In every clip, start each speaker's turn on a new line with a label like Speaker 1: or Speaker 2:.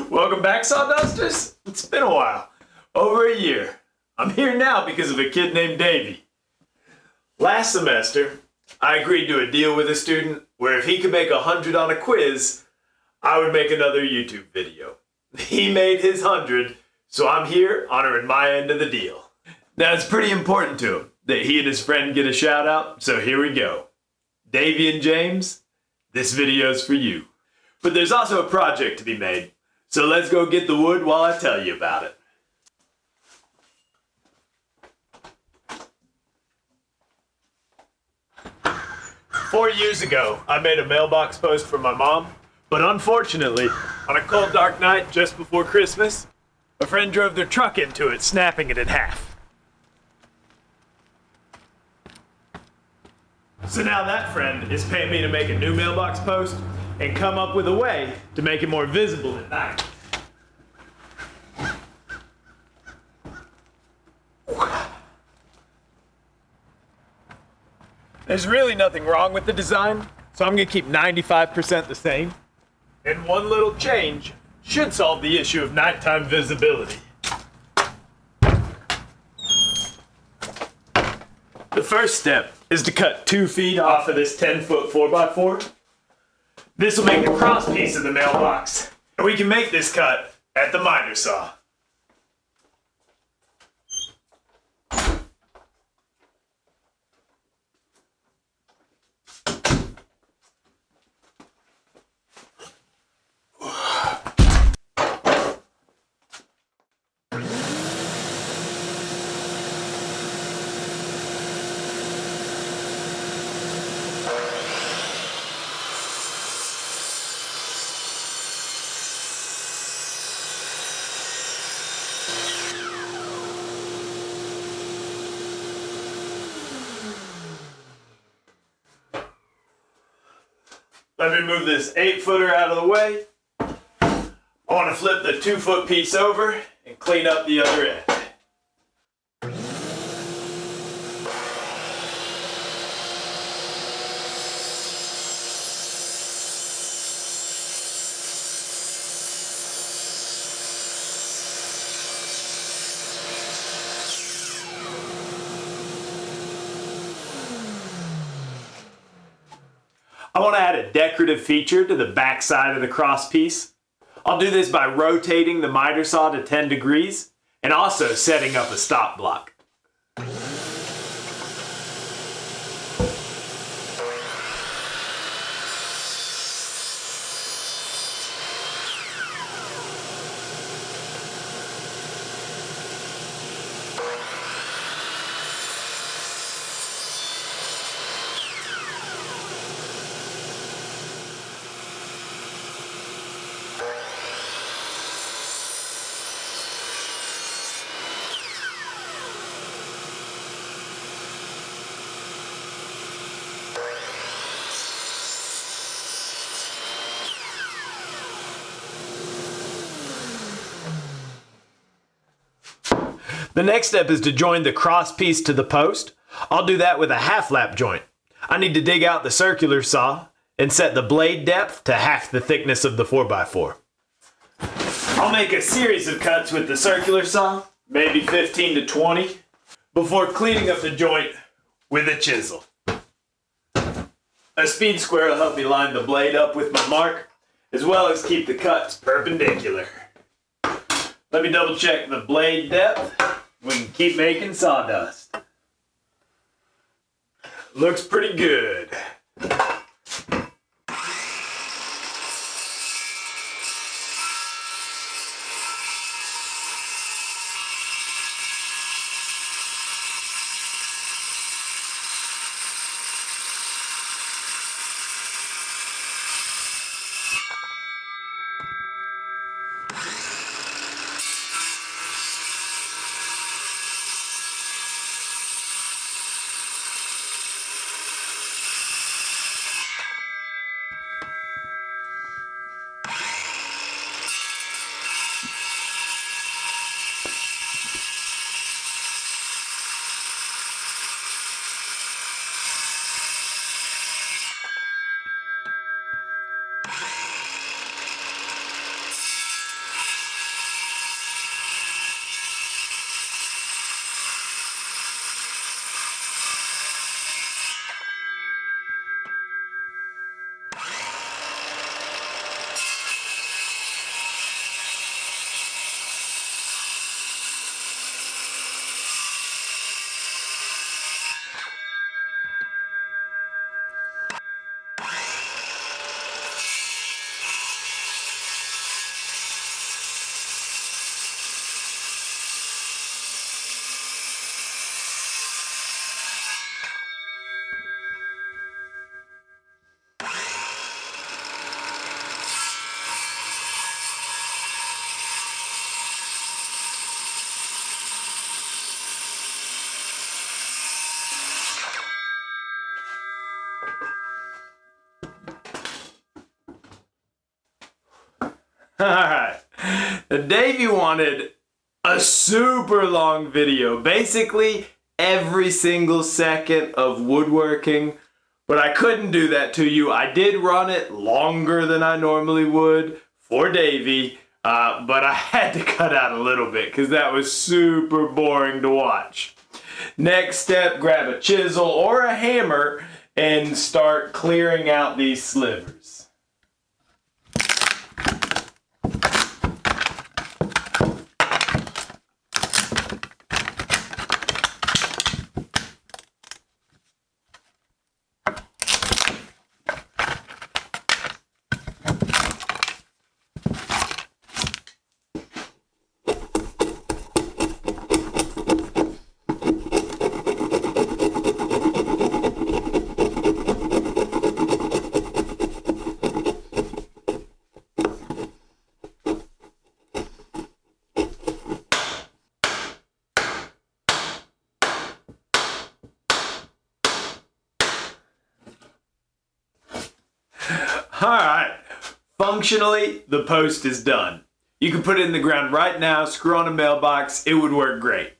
Speaker 1: Welcome back, Sawdusters. It's been a while. Over a year. I'm here now because of a kid named Davey. Last semester, I agreed to a deal with a student where if he could make 100 on a quiz, I would make another YouTube video. He made his 100, so I'm here honoring my end of the deal. Now, it's pretty important to him that he and his friend get a shout out, so here we go. Davey and James, this video's for you. But there's also a project to be made, so let's go get the wood while I tell you about it. Four years ago, I made a mailbox post for my mom, but unfortunately, on a cold dark night just before Christmas, a friend drove their truck into it, snapping it in half. So now that friend is paying me to make a new mailbox post and come up with a way to make it more visible at night. There's really nothing wrong with the design, so I'm gonna keep 95% the same. And one little change should solve the issue of nighttime visibility. The first step is to cut 2 feet off of this 10-foot 4x4. This will make the cross piece of the mailbox, and we can make this cut at the miter saw. Let me move this 8-footer out of the way. I want to flip the 2-foot piece over and clean up the other end. I want to add a decorative feature to the back side of the cross piece. I'll do this by rotating the miter saw to 10 degrees and also setting up a stop block. The next step is to join the cross piece to the post. I'll do that with a half-lap joint. I need to dig out the circular saw and set the blade depth to half the thickness of the 4x4. I'll make a series of cuts with the circular saw, maybe 15 to 20, before cleaning up the joint with a chisel. A speed square will help me line the blade up with my mark, as well as keep the cuts perpendicular. Let me double check the blade depth. We can keep making sawdust. Looks pretty good. Alright. Davey wanted a super long video. Basically, every single second of woodworking. But I couldn't do that to you. I did run it longer than I normally would for Davey. But I had to cut out a little bit because that was super boring to watch. Next step, grab a chisel or a hammer and start clearing out these slivers. Alright, functionally, the post is done. You can put it in the ground right now, screw on a mailbox, it would work great.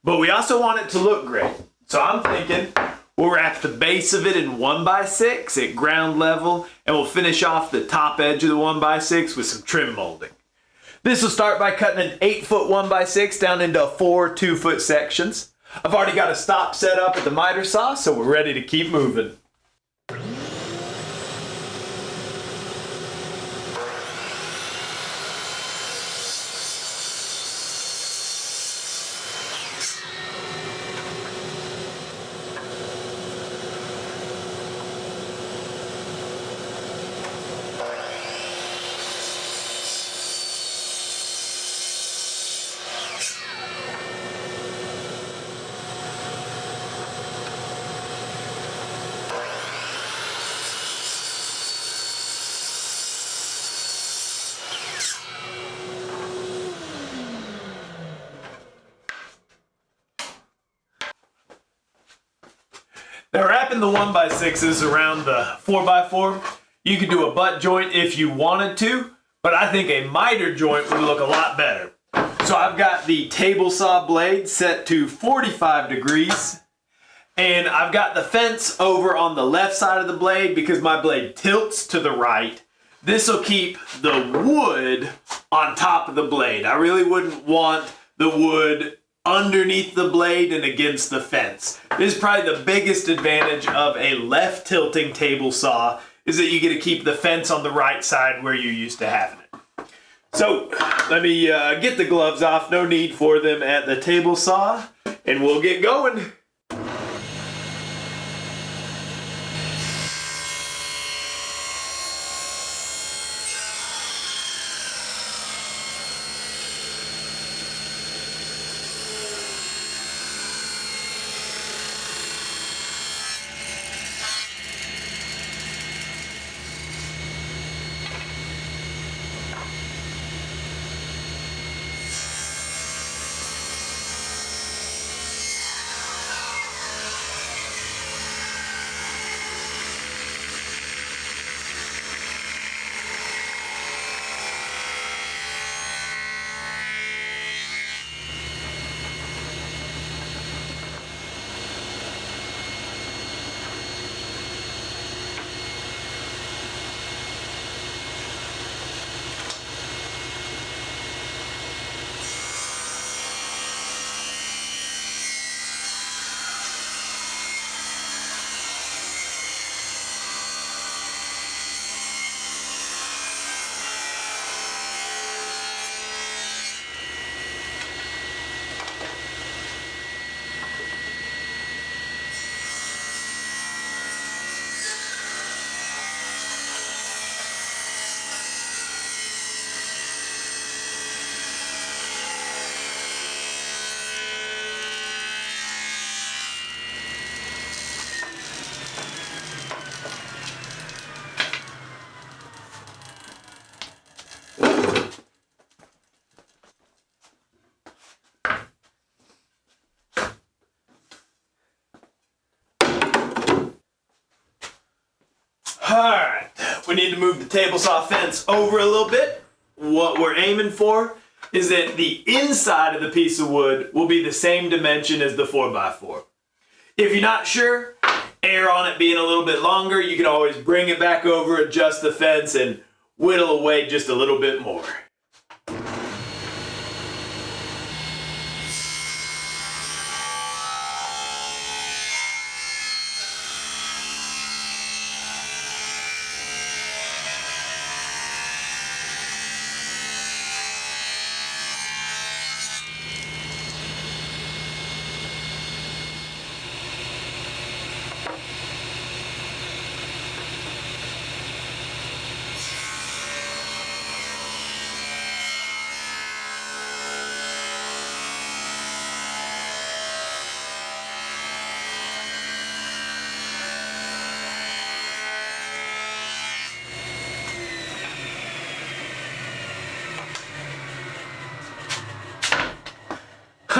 Speaker 1: But we also want it to look great. So I'm thinking we'll wrap the base of it in 1x6 at ground level, and we'll finish off the top edge of the 1x6 with some trim molding. This will start by cutting an 8-foot 1x6 down into 4 2-foot sections. I've already got a stop set up at the miter saw, so we're ready to keep moving. Now wrapping the 1x6s around the 4x4, you could do a butt joint if you wanted to, but I think a miter joint would look a lot better. So I've got the table saw blade set to 45 degrees, and I've got the fence over on the left side of the blade because my blade tilts to the right. This will keep the wood on top of the blade. I really wouldn't want the wood underneath the blade and against the fence. This is probably the biggest advantage of a left tilting table saw is that you get to keep the fence on the right side where you're used to having it. So let me get the gloves off, no need for them at the table saw, and we'll get going. Alright, we need to move the table saw fence over a little bit. what we're aiming for is that the inside of the piece of wood will be the same dimension as the 4x4. If you're not sure, err on it being a little bit longer, you can always bring it back over, adjust the fence, and whittle away just a little bit more.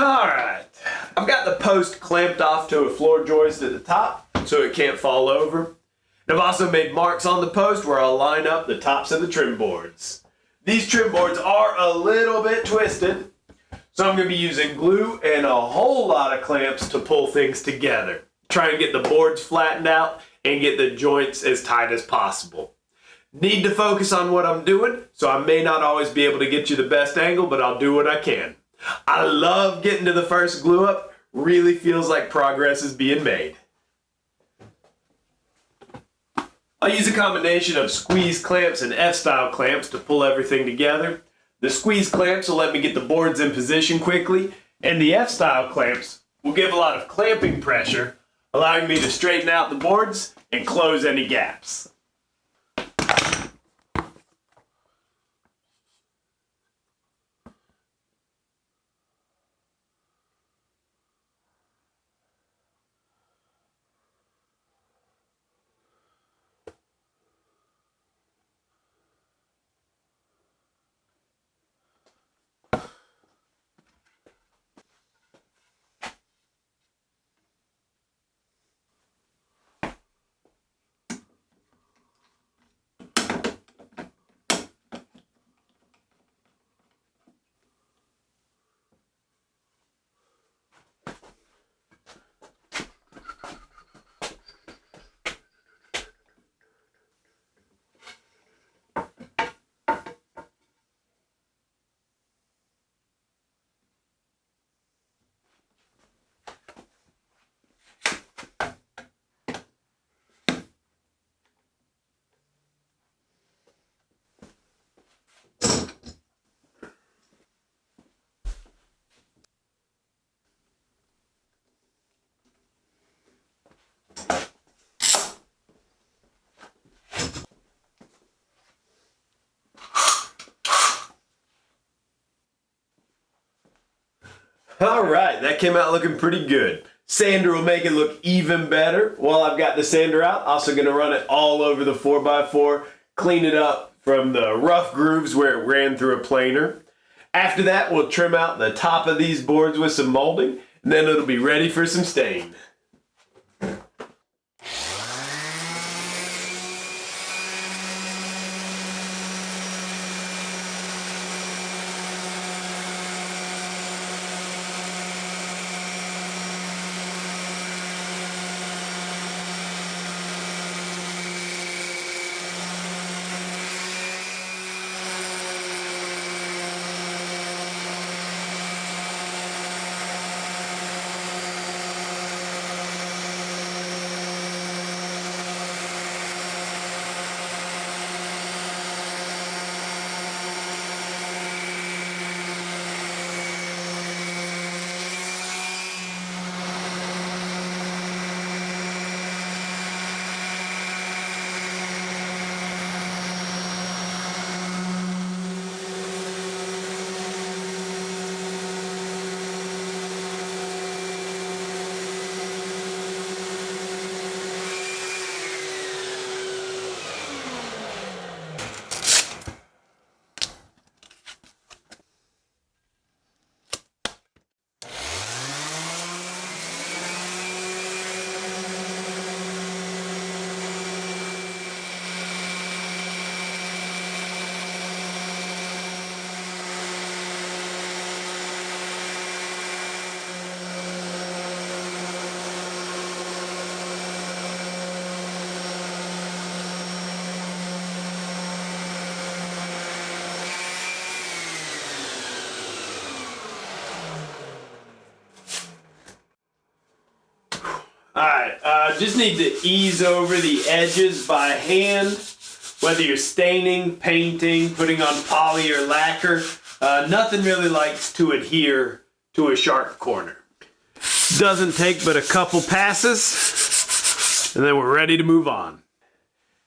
Speaker 1: Alright, I've got the post clamped off to a floor joist at the top so it can't fall over. And I've also made marks on the post where I'll line up the tops of the trim boards. These trim boards are a little bit twisted, so I'm going to be using glue and a whole lot of clamps to pull things together. Try and get the boards flattened out and get the joints as tight as possible. Need to focus on what I'm doing, so I may not always be able to get you the best angle, but I'll do what I can. I love getting to the first glue up. Really feels like progress is being made. I'll use a combination of squeeze clamps and F-style clamps to pull everything together. The squeeze clamps will let me get the boards in position quickly, and the F-style clamps will give a lot of clamping pressure, allowing me to straighten out the boards and close any gaps. Alright, that came out looking pretty good. Sander will make it look even better. While I've got the sander out, also going to run it all over the 4x4, clean it up from the rough grooves where it ran through a planer. After that, we'll trim out the top of these boards with some molding, and then it'll be ready for some stain. Just need to ease over the edges by hand. Whether you're staining, painting, putting on poly or lacquer, nothing really likes to adhere to a sharp corner. Doesn't take but a couple passes, and then we're ready to move on.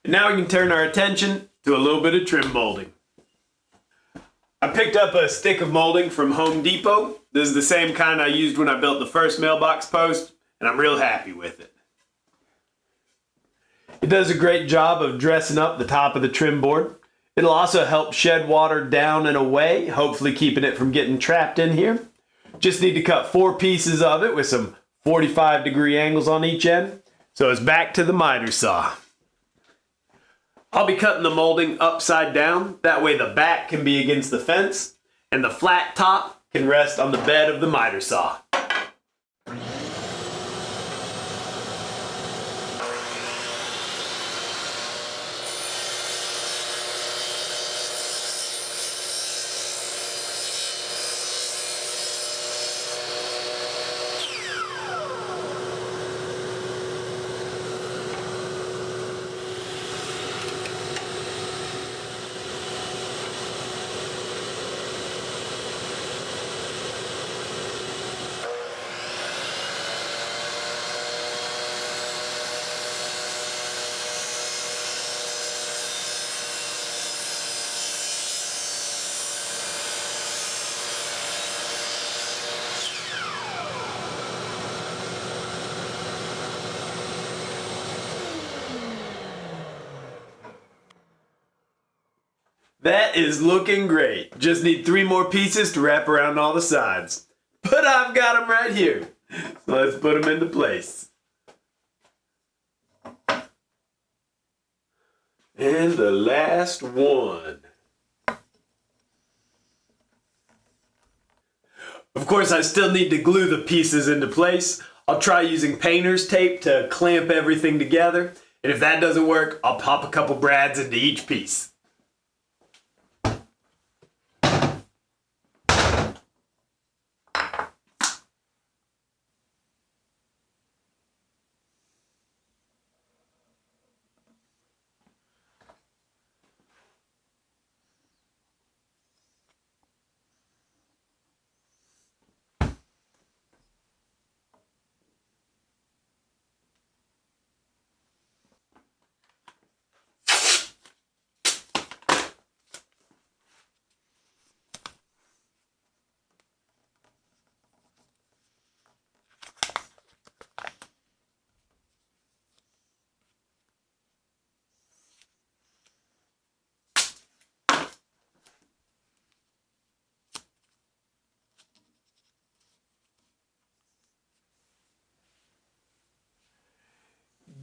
Speaker 1: And now we can turn our attention to a little bit of trim molding. I picked up a stick of molding from Home Depot. This is the same kind I used when I built the first mailbox post, and I'm real happy with it. It does a great job of dressing up the top of the trim board. It'll also help shed water down and away, hopefully keeping it from getting trapped in here. Just need to cut 4 pieces of it with some 45-degree angles on each end. So it's back to the miter saw. I'll be cutting the molding upside down. That way the back can be against the fence and the flat top can rest on the bed of the miter saw. That is looking great. Just need 3 more pieces to wrap around all the sides. But I've got them right here. So let's put them into place. And the last one. Of course, I still need to glue the pieces into place. I'll try using painter's tape to clamp everything together. And if that doesn't work, I'll pop a couple brads into each piece.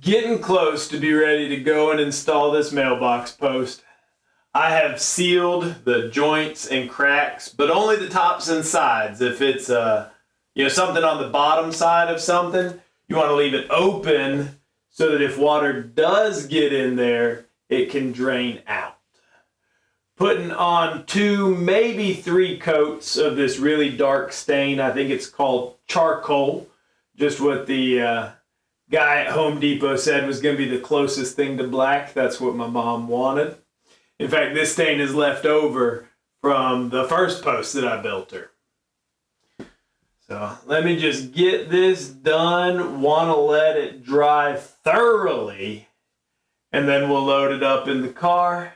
Speaker 1: Getting close to be ready to go and install this mailbox post. I have sealed the joints and cracks, but only the tops and sides. If it's something on the bottom side of something, you want to leave it open so that if water does get in there, it can drain out. Putting on 2, maybe 3 coats of this really dark stain. I think it's called charcoal. Just what the guy at Home Depot said was going to be the closest thing to black. That's what my mom wanted. In fact, this stain is left over from the first post that I built her. So let me just get this done. Want to let it dry thoroughly, and then we'll load it up in the car,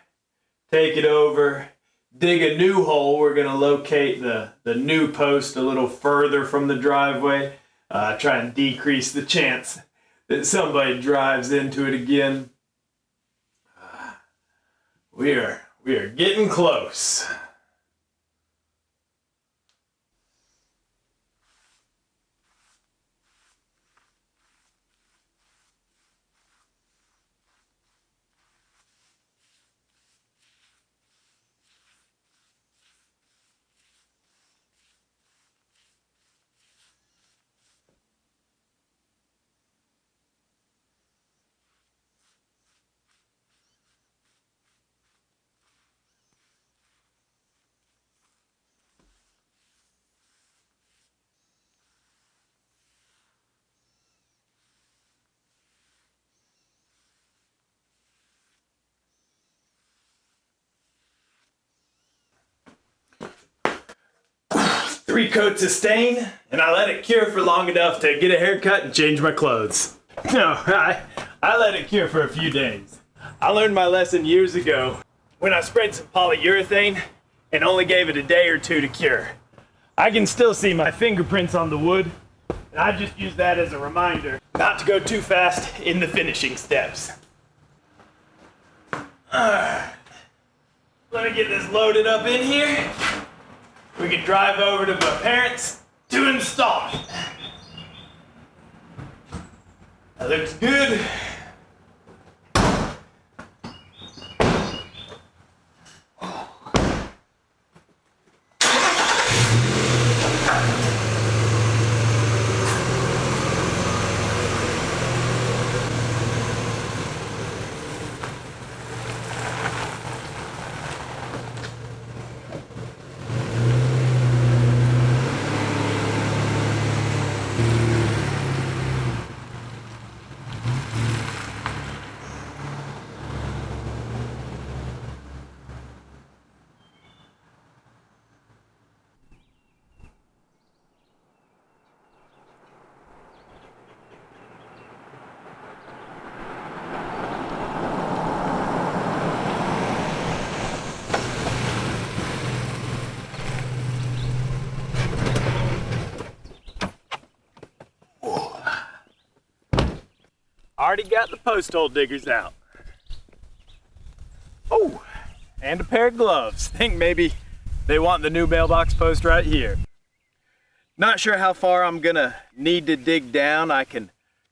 Speaker 1: take it over, dig a new hole. We're going to locate the new post a little further from the driveway. Try and decrease the chance that somebody drives into it again. We are getting close. 3 coats of stain, and I let it cure for long enough to get a haircut and change my clothes. No, I let it cure for a few days. I learned my lesson years ago when I sprayed some polyurethane and only gave it a day or 2 to cure. I can still see my fingerprints on the wood, and I just use that as a reminder not to go too fast in the finishing steps. Alright, let me get this loaded up in here. We can drive over to my parents to install it. That looks good. Already got the post hole diggers out. Oh, and a pair of gloves. Think maybe they want the new mailbox post right here. Not sure how far I'm gonna need to dig down. I can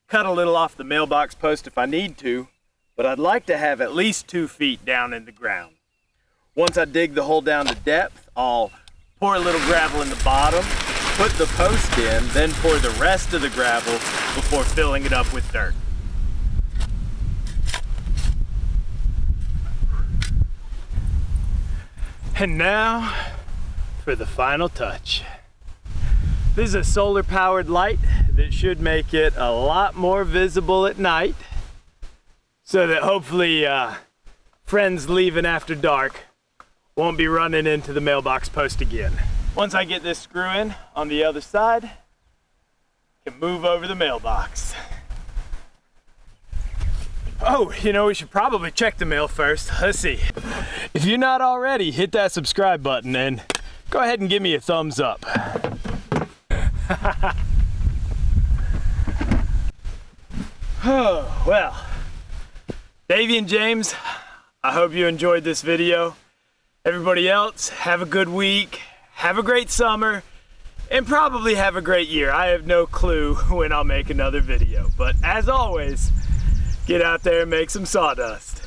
Speaker 1: cut a little off the mailbox post if I need to, but I'd like to have at least 2 feet down in the ground. Once I dig the hole down to depth, I'll pour a little gravel in the bottom, put the post in, then pour the rest of the gravel before filling it up with dirt. And now for the final touch. This is a solar powered light that should make it a lot more visible at night so that hopefully friends leaving after dark won't be running into the mailbox post again. Once I get this screw in on the other side, I can move over the mailbox. Oh, you know, we should probably check the mail first. Let's see. If you're not already, hit that subscribe button and go ahead and give me a thumbs up. Oh, well, Davey and James, I hope you enjoyed this video. Everybody else, have a good week, have a great summer, and probably have a great year. I have no clue when I'll make another video, but as always, get out there and make some sawdust.